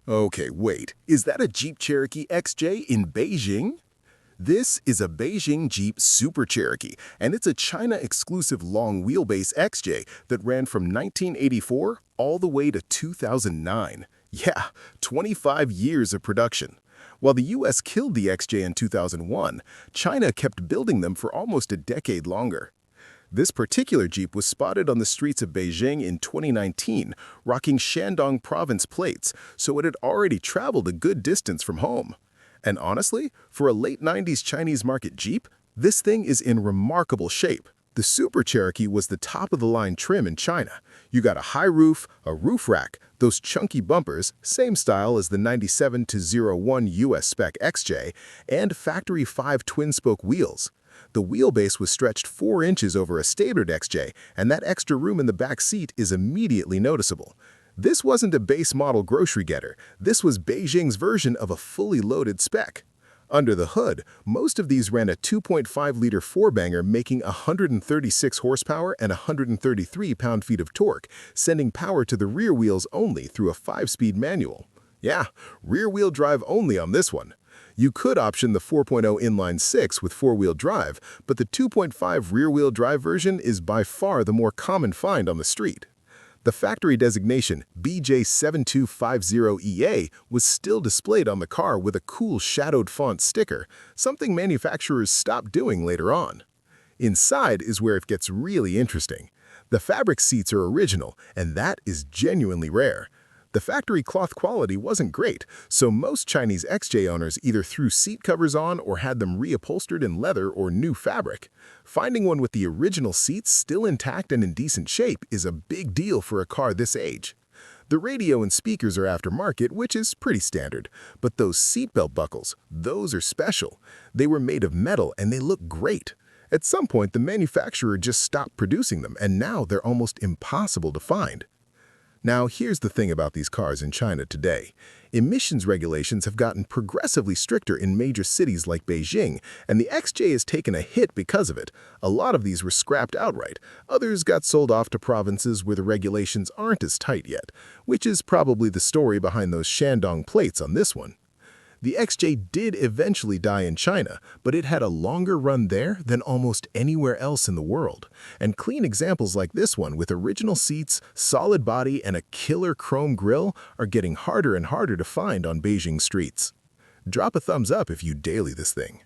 Okay, wait. Is that a Jeep Cherokee XJ in Beijing? This is a Beijing Jeep Super Cherokee, and it's a China-exclusive long wheelbase XJ that ran from 1984 all the way to 2009. Yeah, 25 years of production. While the US killed the XJ in 2001, China kept building them for almost a decade longer. This particular Jeep was spotted on the streets of Beijing in 2019, rocking Shandong province plates, so it had already traveled a good distance from home. And honestly, for a late 90s Chinese market Jeep, this thing is in remarkable shape. The Super Cherokee was the top-of-the-line trim in China. You got a high roof, a roof rack, those chunky bumpers, same style as the 97-01 US spec XJ, and factory 5 twin-spoke wheels. The wheelbase was stretched 4 inches over a standard XJ, and that extra room in the back seat is immediately noticeable. This wasn't a base model grocery getter. This was Beijing's version of a fully loaded spec. Under the hood, most of these ran a 2.5-liter four-banger making 136 horsepower and 133 pound-feet of torque, sending power to the rear wheels only through a 5-speed manual. Yeah, rear-wheel drive only on this one. You could option the 4.0 inline-6 with four-wheel drive, but the 2.5 rear-wheel drive version is by far the more common find on the street. The factory designation BJ7250EA was still displayed on the car with a cool shadowed font sticker, something manufacturers stopped doing later on. Inside is where it gets really interesting. The fabric seats are original, and that is genuinely rare. The factory cloth quality wasn't great, so most Chinese XJ owners either threw seat covers on or had them reupholstered in leather or new fabric. Finding one with the original seats still intact and in decent shape is a big deal for a car this age. The radio and speakers are aftermarket, which is pretty standard, but those seatbelt buckles, those are special. They were made of metal and they look great. At some point, the manufacturer just stopped producing them, and now they're almost impossible to find. Now, here's the thing about these cars in China today. Emissions regulations have gotten progressively stricter in major cities like Beijing, and the XJ has taken a hit because of it. A lot of these were scrapped outright. Others got sold off to provinces where the regulations aren't as tight yet, which is probably the story behind those Shandong plates on this one. The XJ did eventually die in China, but it had a longer run there than almost anywhere else in the world. And clean examples like this one with original seats, solid body, and a killer chrome grille are getting harder and harder to find on Beijing streets. Drop a thumbs up if you daily this thing.